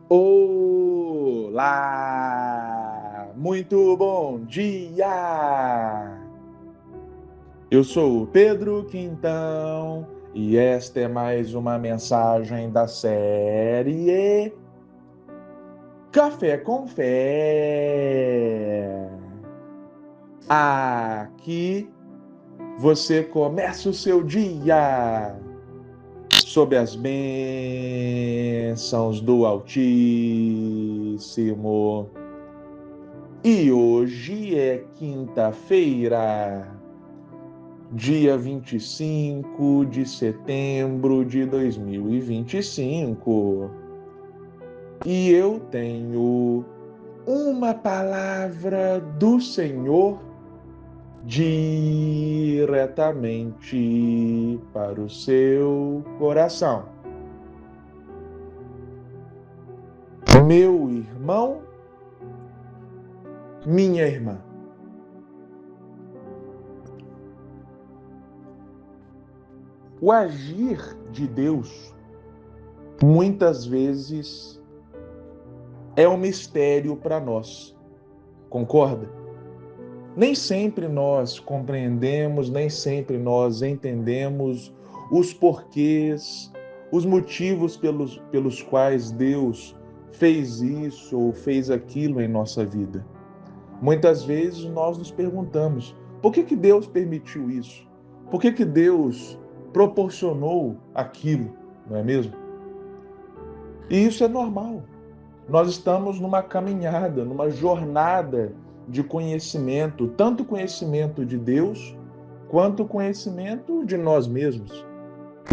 Olá! Muito bom dia! Eu sou o Pedro Quintão e esta é mais uma mensagem da série Café com Fé. Aqui você começa o seu dia sob as bênçãos do Altíssimo. E hoje é quinta-feira, dia 25 de setembro de 2025. E eu tenho uma palavra do Senhor diretamente para o seu coração. Meu irmão, minha irmã. O agir de Deus, muitas vezes, é um mistério para nós. Concorda? Nem sempre nós compreendemos, nem sempre nós entendemos os porquês, os motivos pelos quais Deus fez isso ou fez aquilo em nossa vida. Muitas vezes nós nos perguntamos, por que Deus permitiu isso? Por que Deus proporcionou aquilo, não é mesmo? E isso é normal. Nós estamos numa caminhada, numa jornada de conhecimento, tanto conhecimento de Deus, quanto conhecimento de nós mesmos.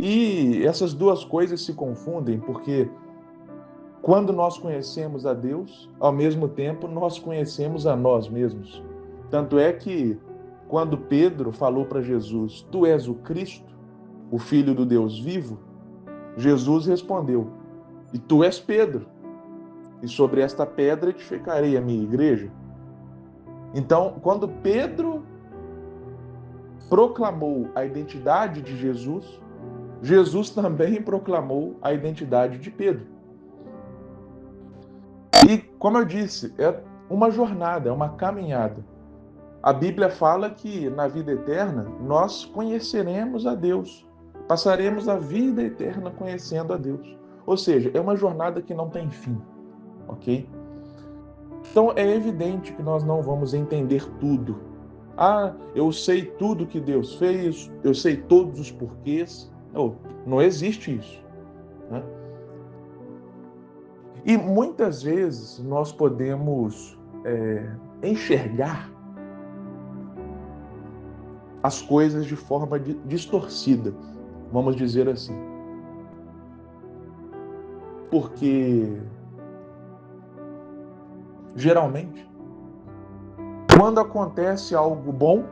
E essas duas coisas se confundem, porque quando nós conhecemos a Deus, ao mesmo tempo nós conhecemos a nós mesmos. Tanto é que quando Pedro falou para Jesus, tu és o Cristo, o Filho do Deus vivo, Jesus respondeu, e tu és Pedro, e sobre esta pedra edificarei a minha igreja. Então, quando Pedro proclamou a identidade de Jesus, Jesus também proclamou a identidade de Pedro. E, como eu disse, é uma jornada, é uma caminhada. A Bíblia fala que na vida eterna nós conheceremos a Deus, passaremos a vida eterna conhecendo a Deus. Ou seja, é uma jornada que não tem fim, ok? Então é evidente que nós não vamos entender tudo. Ah, eu sei tudo que Deus fez, eu sei todos os porquês. Não, não existe isso, né? E muitas vezes nós podemos enxergar as coisas de forma distorcida, vamos dizer assim. Porque, geralmente, quando acontece algo bom,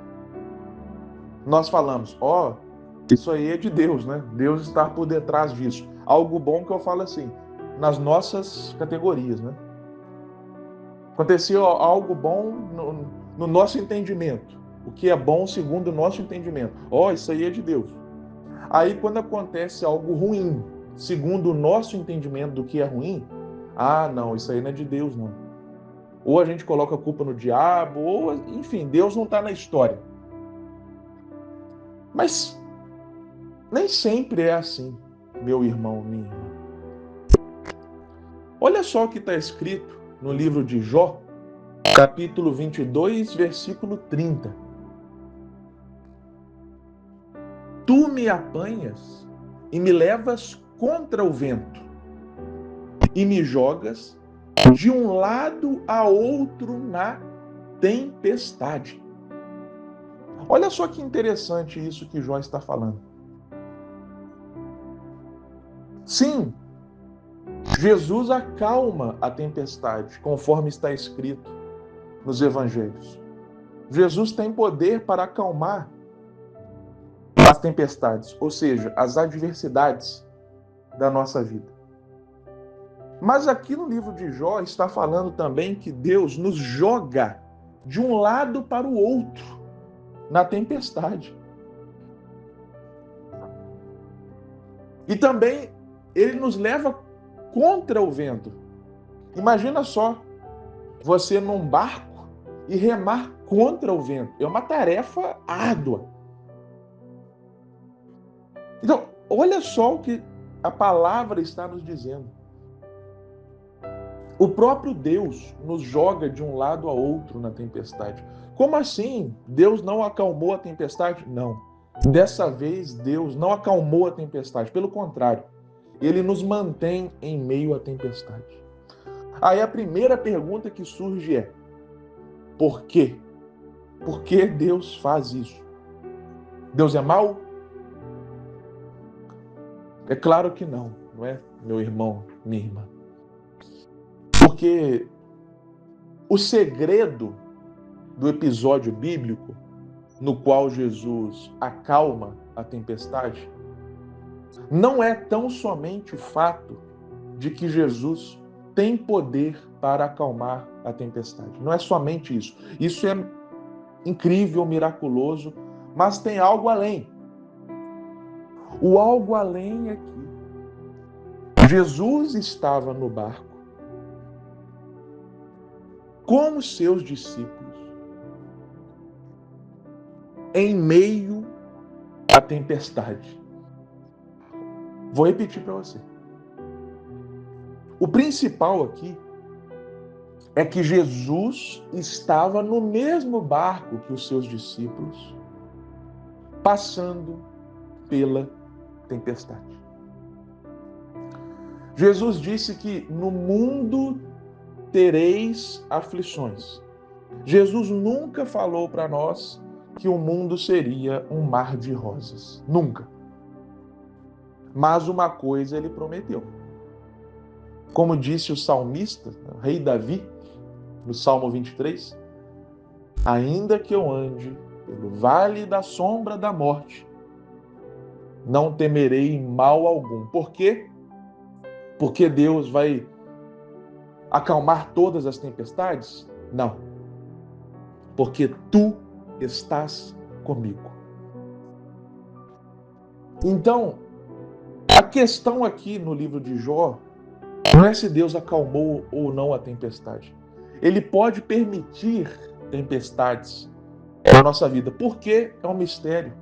nós falamos, isso aí é de Deus, né? Deus está por detrás disso. Algo bom que eu falo assim, nas nossas categorias, né? Aconteceu algo bom no nosso entendimento. O que é bom segundo o nosso entendimento. Isso aí é de Deus. Aí quando acontece algo ruim, segundo o nosso entendimento do que é ruim, não, isso aí não é de Deus, não. Ou a gente coloca a culpa no diabo, ou, enfim, Deus não está na história. Mas nem sempre é assim, meu irmão, minha irmã. Olha só o que está escrito no livro de Jó, capítulo 22, versículo 30. Tu me apanhas e me levas contra o vento e me jogas de um lado a outro na tempestade. Olha só que interessante isso que Jó está falando. Sim, Jesus acalma a tempestade, conforme está escrito nos evangelhos. Jesus tem poder para acalmar as tempestades, ou seja, as adversidades da nossa vida. Mas aqui no livro de Jó está falando também que Deus nos joga de um lado para o outro na tempestade. E também ele nos leva contra o vento. Imagina só, você num barco e remar contra o vento. É uma tarefa árdua. Então, olha só o que a palavra está nos dizendo. O próprio Deus nos joga de um lado a outro na tempestade. Como assim? Deus não acalmou a tempestade? Não. Dessa vez, Deus não acalmou a tempestade. Pelo contrário, Ele nos mantém em meio à tempestade. Aí a primeira pergunta que surge é: por quê? Por que Deus faz isso? Deus é mau? É claro que não, não é, meu irmão, minha irmã? Porque o segredo do episódio bíblico no qual Jesus acalma a tempestade não é tão somente o fato de que Jesus tem poder para acalmar a tempestade. Não é somente isso. Isso é incrível, miraculoso, mas tem algo além. O algo além é que Jesus estava no barco com os seus discípulos em meio à tempestade. Vou repetir para você. O principal aqui é que Jesus estava no mesmo barco que os seus discípulos, passando pela tempestade. Jesus disse que no mundo tereis aflições. Jesus nunca falou para nós que o mundo seria um mar de rosas. Nunca. Mas uma coisa ele prometeu. Como disse o salmista, o rei Davi, no Salmo 23, ainda que eu ande pelo vale da sombra da morte, não temerei mal algum. Por quê? Porque Deus vai acalmar todas as tempestades? Não. Porque tu estás comigo. Então, a questão aqui no livro de Jó não é se Deus acalmou ou não a tempestade. Ele pode permitir tempestades na nossa vida, porque é um mistério.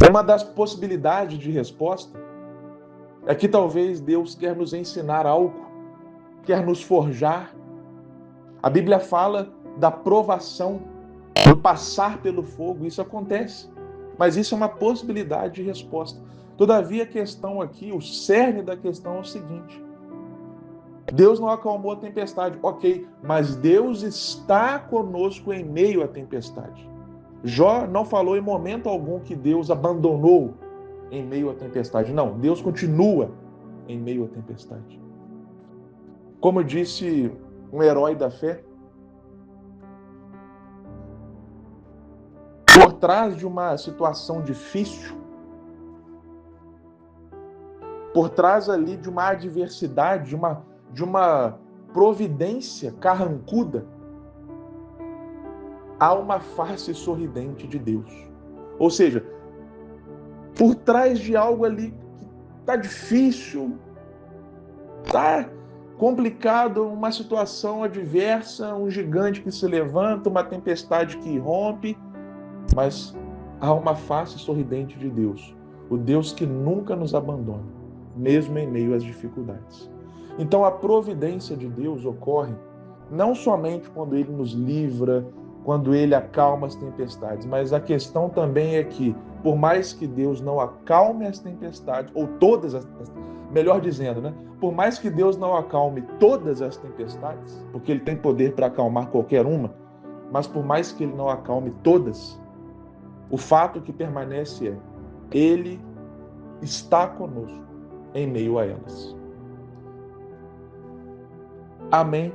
Uma das possibilidades de resposta é que talvez Deus quer nos ensinar algo, quer nos forjar. A Bíblia fala da provação, do passar pelo fogo, isso acontece. Mas isso é uma possibilidade de resposta. Todavia, a questão aqui, o cerne da questão é o seguinte: Deus não acalmou a tempestade, ok, mas Deus está conosco em meio à tempestade. Jó não falou em momento algum que Deus abandonou em meio à tempestade. Não, Deus continua em meio à tempestade. Como disse um herói da fé, por trás de uma situação difícil, por trás ali de uma adversidade, de uma providência carrancuda, há uma face sorridente de Deus. Ou seja, por trás de algo ali que está difícil, está complicado, uma situação adversa, um gigante que se levanta, uma tempestade que rompe, mas há uma face sorridente de Deus, o Deus que nunca nos abandona, mesmo em meio às dificuldades. Então a providência de Deus ocorre não somente quando Ele nos livra, quando Ele acalma as tempestades, mas a questão também é que, por mais que Deus não acalme as tempestades, ou todas as, melhor dizendo, né? Por mais que Deus não acalme todas as tempestades, porque Ele tem poder para acalmar qualquer uma, mas por mais que Ele não acalme todas, o fato que permanece é: Ele está conosco em meio a elas. Amém?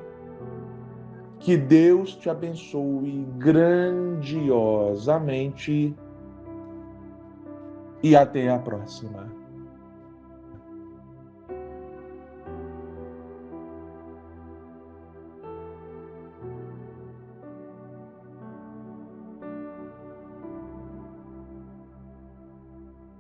Que Deus te abençoe grandiosamente e até a próxima.